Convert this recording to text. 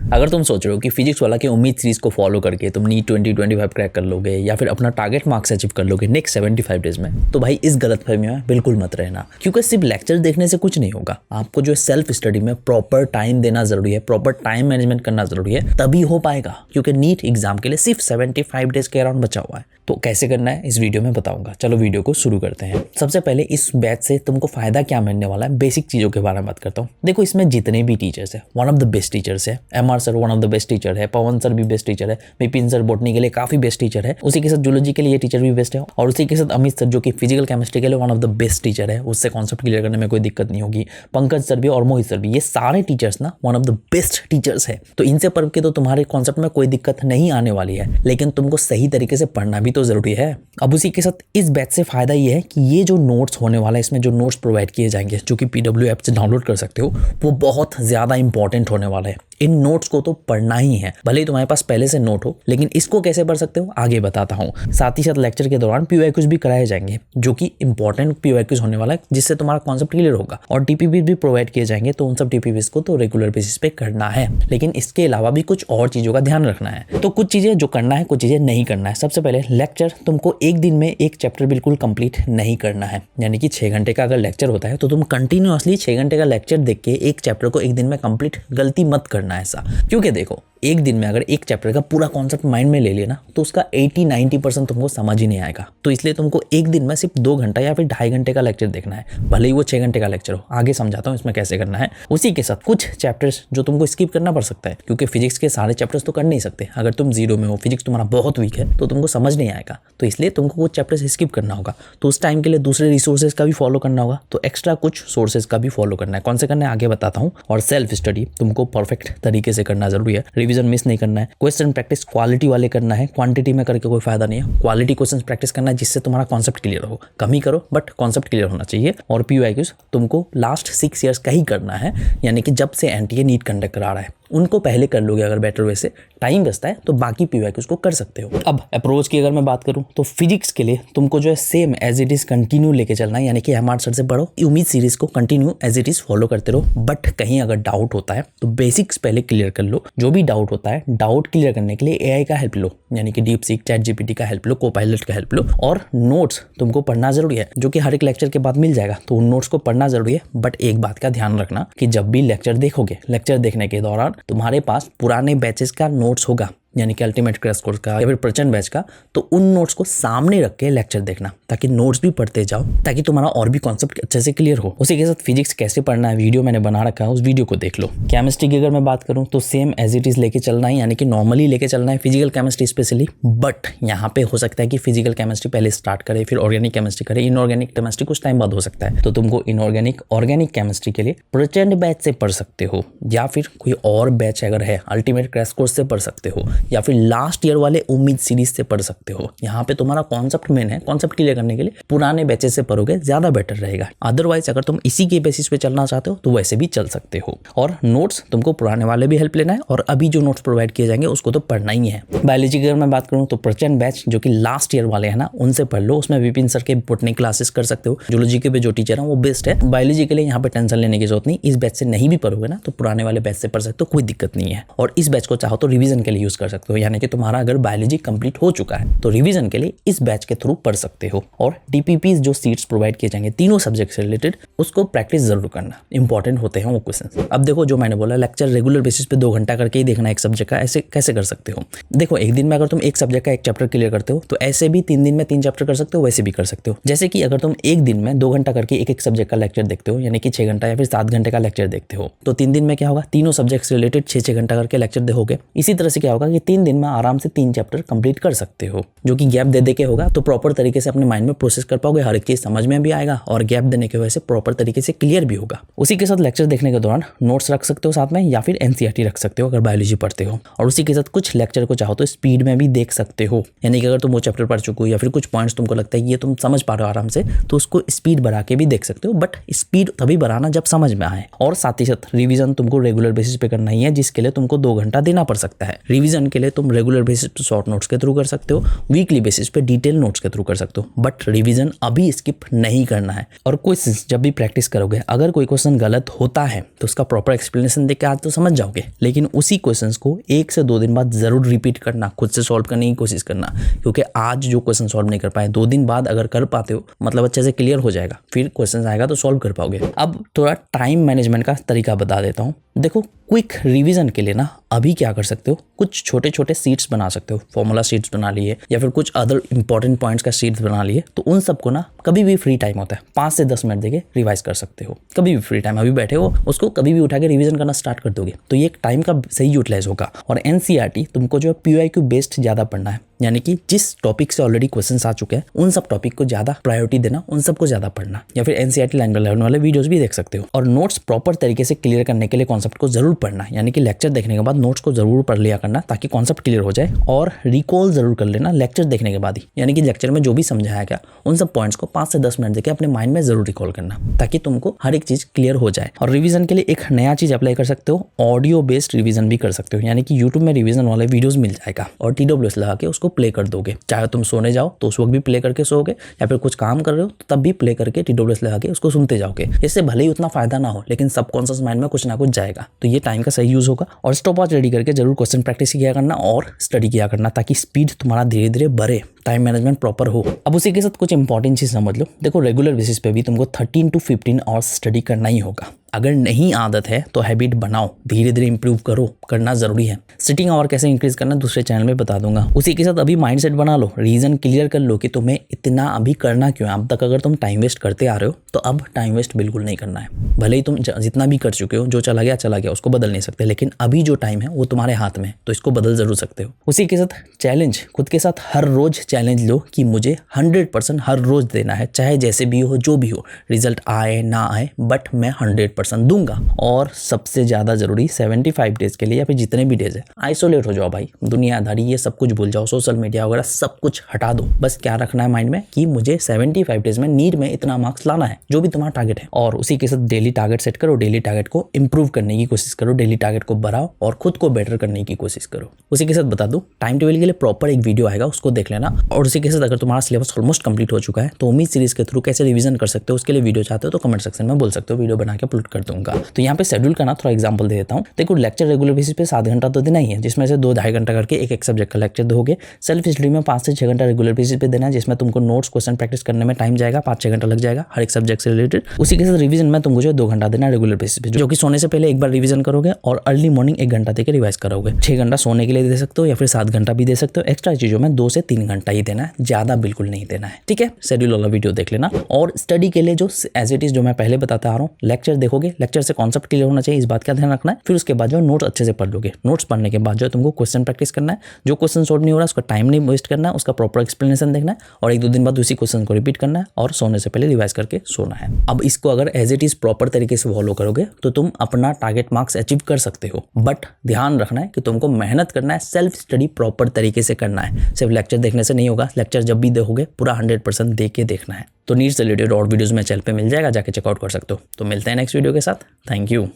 अगर तुम सोच रहे हो कि फिजिक्स वाला की उम्मीद सीरीज को फॉलो करके तुम नीट 2025 क्रैक कर लोगे या फिर अपना टारगेट मार्क्स अचीव कर लोगे नेक्स्ट 75 डेज में, तो भाई इस गलतफहमी में बिल्कुल मत रहना, क्योंकि सिर्फ लेक्चर देखने से कुछ नहीं होगा। आपको जो सेल्फ स्टडी में प्रॉपर टाइम देना जरूरी है, प्रॉपर टाइम मैनेजमेंट करना जरूरी है, तभी हो पाएगा। क्योंकि नीट एग्जाम के लिए सिर्फ 75 डेज के अराउंड बचा हुआ है। तो कैसे करना है इस वीडियो में बताऊंगा। चलो वीडियो को शुरू करते हैं। सबसे पहले इस बैच से तुमको फायदा क्या मिलने वाला है, बेसिक चीजों के बारे में बात करता हूँ। देखो, इसमें जितने भी टीचर्स है, one of the best teachers है। MR sir one of the best teacher है, पवन सर भी बेस्ट टीचर है, विपिन सर बॉटनी के लिए काफी बेस्ट टीचर है, उसी के साथ जूलॉजी के लिए ये टीचर भी बेस्ट है, और उसी के साथ अमित सर जो कि फिजिकल केमिस्ट्री के लिए one of the best teacher है, उससे कॉन्सेप्ट क्लियर करने में कोई दिक्कत नहीं होगी। पंकज सर भी और मोहित सर भी, ये सारे टीचर्स ना one of the best teachers है। तो इनसे पढ़ के तो तुम्हारे कॉन्सेप्ट में कोई दिक्कत नहीं आने वाली है, लेकिन तुमको सही तरीके से पढ़ना भी तो जरूरी है। अब उसी के साथ इस बैच से फायदा ये है कि ये जो नोट्स होने वाला है, इसमें जो नोट्स प्रोवाइड किए जाएंगे जो कि PW ऐप से डाउनलोड कर सकते हो, वो बहुत ज्यादा इंपॉर्टेंट होने वाला है। इन नोट्स को तो पढ़ना ही है, भले ही तुम्हारे पास पहले से नोट हो, लेकिन इसको कैसे पढ़ सकते हो आगे बताता हूँ। साथ ही साथ लेक्चर के दौरान PYQs भी कराए जाएंगे, जो कि इंपॉर्टेंट PYQs होने वाला है, जिससे तुम्हारा कॉन्सेप्ट क्लियर होगा। और TPPs भी प्रोवाइड किए जाएंगे, तो उन सब TPPs को तो रेगुलर बेसिस पे करना है, लेकिन इसके अलावा भी कुछ और चीजों का ध्यान रखना है। तो कुछ चीजें जो करना है, कुछ चीजें नहीं करना है। सबसे पहले लेक्चर तुमको एक दिन में एक चैप्टर बिल्कुल कंप्लीट नहीं करना है। यानी कि 6 घंटे का अगर लेक्चर होता है तो तुम कंटिन्यूअसली 6 घंटे का लेक्चर देख के एक चैप्टर को एक दिन में कंप्लीट गलती मत करना है ऐसा। क्योंकि देखो, एक दिन में अगर एक चैप्टर का पूरा कॉन्सेप्ट माइंड में ले लिया ना, तो उसका 80-90% तुमको समझ ही नहीं आएगा। तो इसलिए तुमको एक दिन में सिर्फ 2 घंटा या फिर 2.5 घंटे का लेक्चर देखना है, भले ही वो 6 घंटे का लेक्चर हो। आगे समझाता हूँ इसमें कैसे करना है। उसी के साथ कुछ चैप्टर्स जो तुमको स्किप करना पड़ सकता है, क्योंकि फिजिक्स के सारे चैप्टर्स तो कर नहीं सकते। अगर तुम जीरो में हो, फिजिक्स तुम्हारा बहुत वीक है, तो तुमको समझ नहीं आएगा। तो इसलिए तुमको कुछ चैप्टर्स स्किप करना होगा। तो उस टाइम के लिए दूसरे रिसोर्सेज का भी फॉलो करना होगा, तो एक्स्ट्रा कुछ सोर्सेज का भी फॉलो करना है। कौन से करना है आगे बताता हूँ। और सेल्फ स्टडी तुमको परफेक्ट तरीके से करना जरूरी है, रिविजन मिस नहीं करना है। क्वेश्चन प्रैक्टिस क्वालिटी वाले करना है, क्वांटिटी में करके कोई फायदा नहीं है। क्वालिटी क्वेश्चन प्रैक्टिस करना है, जिससे तुम्हारा कॉन्सेप्ट क्लियर हो। कम ही करो, बट कॉन्सेप्ट क्लियर होना चाहिए। और PYQs तुमको लास्ट 6 ईयर्स का ही करना है, यानी कि जब से NTA नीट कंडक्ट करा रहा है उनको पहले कर लोगे। अगर बेटर वे से टाइम बचता है तो बाकी PYQs को कर सकते हो। अब अप्रोच की अगर मैं बात करूं, तो फिजिक्स के लिए तुमको जो है same as it is continue लेके चलना है, यानी कि MR सर से पढ़ो, उम्मीद सीरीज को continue as it is follow करते रहो। बट कहीं अगर डाउट होता है तो बेसिक्स पहले क्लियर कर लो। जो भी डाउट होता है, डाउट क्लियर करने के लिए AI का हेल्प लो, यानी कि DeepSeek, ChatGPT का हेल्प लो, कोपायलट का हेल्प लो। और नोट्स तुमको पढ़ना जरूरी है, जो कि हर एक लेक्चर के बाद मिल जाएगा। तो उन नोट्स को पढ़ना जरूरी है। बट एक बात का ध्यान रखना कि जब भी लेक्चर देखोगे, लेक्चर देखने के दौरान तुम्हारे पास पुराने बैचेस का नोट्स होगा, यानी कि अल्टीमेट क्रैश कोर्स का या फिर प्रचंड बैच का, तो उन नोट्स को सामने रख के लेक्चर देखना, ताकि नोट्स भी पढ़ते जाओ, ताकि तुम्हारा और भी कॉन्सेप्ट अच्छे से क्लियर हो। उसी के साथ फिजिक्स कैसे पढ़ना है वीडियो मैंने बना रखा है, उस वीडियो को देख लो। केमिस्ट्री की अगर मैं बात करूं तो सेम एज इट इज लेके चलना है, यानी कि नॉर्मली लेके चलना है, फिजिकल केमिस्ट्री स्पेशली। बट यहाँ पे हो सकता है कि फिजिकल केमिस्ट्री पहले स्टार्ट करे, फिर ऑर्गेनिक केमिस्ट्री करे, इनऑर्गेनिक केमिस्ट्री कुछ टाइम बाद हो सकता है। तो तुमको इनऑर्गेनिक ऑर्गेनिक केमिस्ट्री के लिए प्रचंड बैच से पढ़ सकते हो, या फिर कोई और बैच अगर है अल्टीमेट क्रैश कोर्स से पढ़ सकते हो, या फिर लास्ट ईयर वाले उम्मीद सीरीज से पढ़ सकते हो। यहाँ पे तुम्हारा कॉन्सेप्ट मेन है, कॉन्सेप्ट क्लियर करने के लिए पुराने बैचेस से पढ़ोगे ज्यादा बेटर रहेगा। अदरवाइज अगर तुम इसी के बेसिस पे चलना चाहते हो तो वैसे भी चल सकते हो। और नोट्स तुमको पुराने वाले भी हेल्प लेना है, और अभी जो नोट्स प्रोवाइड किए जाएंगे उसको तो पढ़ना ही है। बायोलॉजी की अगर मैं बात करूँ तो प्रचंड बैच जो कि लास्ट ईयर वाले है ना, उनसे पढ़ लो। उसमें विपिन सर के बोटनी क्लासेस कर सकते हो। जूलॉजी के भी जो टीचर है वो बेस्ट है। बायोलॉजी के लिए यहाँ पे टेंशन लेने की जरूरत नहीं। इस बैच से नहीं भी पढ़ोगे ना तो पुराने वाले बैच से पढ़ सकते हो, कोई दिक्कत नहीं है। और इस बैच को चाहो तो रिविजन के लिए यूज कर सकते हो, यानी कि तुम्हारा अगर बायोलॉजी कंप्लीट हो चुका है तो रिवीजन के लिए इस बैच के थ्रू पढ़ सकते हो। और DPPs जो सीट्स प्रोवाइड किए जाएंगे तीनों सब्जेक्ट से रिलेटेड, उसको प्रैक्टिस जरूर करना, इंपॉर्टेंट होते हैं वो क्वेश्चन। अब देखो, जो मैंने बोला लेक्चर रेगुलर बेसिस पे 2 घंटा करके ही देखना एक सब्जेक्ट का, ऐसे कैसे कर सकते हो। देखो, एक दिन में अगर तुम एक सब्जेक्ट का एक चैप्टर क्लियर करते हो तो ऐसे भी 3 दिन में 3 चैप्टर कर सकते हो, वैसे भी कर सकते हो। जैसे कि अगर तुम एक दिन में 2 घंटा करके एक सब्जेक्ट का लेक्चर देखते हो, यानी कि 6 घंटा या फिर 7 घंटे का लेक्चर देखते हो, तो 3 दिन में क्या होगा, तीनों सब्जेक्ट से रिलेटेड 6-6 घंटा करके लेक्चर देखोगे। इसी तरह से क्या होगा कि 3 दिन में आराम से 3 चैप्टर कंप्लीट कर सकते हो, जो कि गैप दे के होगा। तो प्रॉपर तरीके से अपने माइंड में प्रोसेस कर पाओगे, हर एक चीज समझ में भी आएगा, और गैप देने की वजह से प्रॉपर तरीके से क्लियर भी होगा। उसी के साथ लेक्चर देखने के दौरान नोट्स रख सकते हो साथ में, या फिर NCERT रख सकते हो अगर बायोलॉजी पढ़ते हो। और उसी के साथ कुछ लेक्चर को चाहो तो स्पीड में भी देख सकते हो, यानी कि अगर तुम वो चैप्टर पढ़ चुके हो या फिर कुछ पॉइंट्स तुमको लगता है ये तुम समझ पा रहे हो आराम से, तो उसको स्पीड बढ़ा के भी देख सकते हो। बट स्पीड तभी बढ़ाना जब समझ में आए। और साथ ही साथ रिवीजन तुमको रेगुलर बेसिस पे करना ही है, जिसके लिए तुमको 2 घंटा देना पड़ सकता है। रिवीजन रिवीजन के लिए तुम रेगुलर बेसिस पे शॉर्ट नोट्स के थ्रू कर सकते हो, वीकली बेसिस पे डिटेल नोट्स के थ्रू कर सकते हो, बट रिवीजन अभी स्किप नहीं करना है। और क्वेश्चंस जब भी प्रैक्टिस करोगे, अगर कोई क्वेश्चन गलत होता है तो उसका प्रॉपर एक्सप्लेनेशन देख के आज तो समझ जाओगे, लेकिन उसी क्वेश्चंस को 1 से 2 दिन बाद जरूर रिपीट करना, खुद से सॉल्व करने की कोशिश करना, क्योंकि आज जो क्वेश्चन सॉल्व नहीं कर पाए 2 दिन बाद अगर कर पाते हो मतलब अच्छे से क्लियर हो जाएगा, फिर क्वेश्चन आएगा तो सॉल्व कर पाओगे। अब थोड़ा टाइम मैनेजमेंट का तरीका बता देता हूँ। देखो, क्विक रिवीजन के लिए ना अभी क्या कर सकते हो, कुछ छोटे छोटे सीट्स बना सकते हो, फॉर्मूला सीट्स बना लिए या फिर कुछ अदर इंपॉर्टेंट पॉइंट्स का सीट्स बना लिए, तो उन सबको ना कभी भी फ्री टाइम होता है 5 से 10 मिनट देके रिवाइज कर सकते हो। कभी भी फ्री टाइम, अभी बैठे हो उसको कभी भी उठा के रिवीजन करना स्टार्ट कर दोगे तो ये एक टाइम का सही यूटिलाइज होगा। और एनसीईआरटी तुमको जो है PYQ बेस्ड ज़्यादा पढ़ना है, यानी कि जिस टॉपिक से ऑलरेडी क्वेश्चंस आ चुके हैं उन सब टॉपिक को ज़्यादा प्रायोरिटी देना, उन सबको ज़्यादा पढ़ना, या फिर एनसीईआरटी लैंग्वेज लर्न वाले वीडियोस भी देख सकते हो। और नोट्स प्रॉपर तरीके से क्लियर करने के लिए कॉन्सेप्ट को जरूर पढ़ना, यानी कि लेक्चर देखने के बाद नोट्स को जरूर पढ़ लिया करना ताकि कॉन्सेप्ट क्लियर हो जाए। और रिकॉल जरूर कर लेना लेक्चर देखने के बाद ही, यानी कि लेक्चर में जो भी समझाया गया उन सब पॉइंट्स को 5 से 10 मिनट देके अपने माइंड में जरूर रिकॉल करना ताकि तुमको हर एक चीज क्लियर हो जाए। और रिवीजन के लिए एक नया चीज अप्लाई कर सकते हो, ऑडियो बेस्ड रिवीजन भी कर सकते हो, यानी कि यूट्यूब में रिवीजन वाले वीडियोस मिल जाएगा और TWS लगा के उसको प्ले कर दोगे। चाहे तुम सोने जाओ तो उस वक्त भी प्ले करके सोओगे, या फिर कुछ काम कर रहे हो तो तब भी प्ले करके TWS लगा के उसको सुनते जाओगे। इससे भले ही उतना फायदा ना हो, लेकिन सबकॉन्शियस माइंड में कुछ ना कुछ जाएगा, तो ये टाइम का सही यूज होगा। और स्टॉप वॉच रेडी करके जरूर क्वेश्चन प्रैक्टिस किया करना और स्टडी किया करना ताकि स्पीड तुम्हारा धीरे धीरे बढ़े, टाइम मैनेजमेंट प्रॉपर हो। अब उसी के साथ कुछ इंपॉर्टेंट चीज समझ लो। देखो, रेगुलर बेसिस पे भी तुमको 13 to 15 आवर्स स्टडी करना ही होगा। अगर नहीं आदत है तो हैबिट बनाओ, धीरे धीरे इंप्रूव करो, करना जरूरी है। सिटिंग आवर कैसे इंक्रीज करना दूसरे चैनल में बता दूंगा। उसी के साथ अभी माइंडसेट बना लो, रीजन क्लियर कर लो कि तुम्हें इतना अभी करना क्यों है। अब तक अगर तुम टाइम वेस्ट करते आ रहे हो तो अब टाइम वेस्ट बिल्कुल नहीं करना है। भले ही तुम जितना भी कर चुके हो, जो चला गया उसको बदल नहीं सकते, लेकिन अभी जो टाइम है वो तुम्हारे हाथ में, तो इसको बदल जरूर सकते हो। उसी के साथ चैलेंज, खुद के साथ हर रोज चैलेंज लो कि मुझे 100% हर रोज देना है, चाहे जैसे भी हो, जो भी हो, रिजल्ट आए ना आए, बट मैं 100% दूंगा। और सबसे ज्यादा जरूरी 75 डेज के लिए या फिर जितने भी डेज है आइसोलेट हो जाओ भाई, दुनियादारी ये सब कुछ भूल जाओ, सोशल मीडिया वगैरह सब कुछ हटा दो। बस क्या रखना है माइंड में कि मुझे 75 डेज में नीट में इतना मार्क्स लाना है, जो भी तुम्हारा टारगेट है। और उसी के साथ डेली टारगेट सेट करो, डेली टारगेट को इंप्रूव करने की कोशिश करो, डेली टारगेट को बढ़ाओ और खुद को बेटर करने की कोशिश करो। उसी के साथ बता दूं, टाइम टेबल के लिए प्रॉपर एक वीडियो आएगा, उसको देख लेना। और उसी के साथ अगर तुम्हारा सिलेबस ऑलमोस्ट कंप्लीट हो चुका है तो उम्मीद सीरीज के थ्रू कैसे रिवीजन कर सकते हो उसके लिए वीडियो चाहते हो तो कमेंट सेक्शन में बोल सकते हो, वीडियो बना के अपलोड कर दूंगा। तो यहाँ पे शेड्यूल का ना थोड़ा एग्जांपल दे देता हूँ। देखो, लेक्चर रेगुलर बेसिस पे 7 घंटा तो देना ही है, जिसमें से 2-2.5 घंटा करके एक सब्जेक्ट का लेक्चर दोगे। सेल्फ स्टडी में 5 से 6 घंटा रेगुलर बेसिस पे देना है, जिसमें तुमको नोट्स क्वेश्चन प्रैक्टिस करने में टाइम जाएगा, 5-6 घंटा लग जाएगा हर एक सब्जेक्ट से रिलेटेड। उसी के साथ रिवीजन में तुमको जो 2 घंटा देना है रेगुलर बेसिस पे, जो कि सोने से पहले एक बार रिवीजन करोगे और अर्ली मॉर्निंग 1 घंटा देकर रिवाइज करोगे। 6 घंटा सोने के लिए दे सकते हो या फिर 7 घंटा भी दे सकते हो। एक्स्ट्रा चीजों में 2 से 3 घंटा ही देना है, ज्यादा बिल्कुल नहीं देना है, ठीक है। शेड्यूल वाला वीडियो देख लेना। और स्टडी के लिए जो एज इट इज जो मैं पहले बताता आ रहा हूँ, लेक्चर देखोगे, लेक्चर से कॉन्सेप्ट क्लियर होना चाहिए, इस बात का ध्यान रखना है। फिर उसके बाद जो नोट्स अच्छे से पढ़ लोगे, नोट्स पढ़ने के बाद जो तुमको क्वेश्चन प्रैक्टिस करना है, जो क्वेश्चन सॉल्व नहीं हो रहा उसका टाइम नहीं वेस्ट करना है, उसका प्रॉपर एक्सप्लेनेशन देखना है और 1-2 दिन बाद उसी क्वेश्चन को रिपीट करना है और सोने से पहले रिवाइज करके सोना है। अब इसको अगर एज इट इज प्रॉपर तरीके से फॉलो करोगे तो तुम अपना टारगेट मार्क्स अचीव कर सकते हो, बट ध्यान रखना है कि तुमको मेहनत करना है, सेल्फ स्टडी प्रॉपर तरीके से करना है। सिर्फ लेक्चर देखने से नहीं होगा, लेक्चर जब भी देखोगे पूरा 100% देख के देखना है। तो नीट से रिलेटेड और वीडियोस में चैनल पे मिल जाएगा, जाके चेकआउट कर सकते हो। तो मिलते हैं नेक्स्ट वीडियो के साथ। Thank you.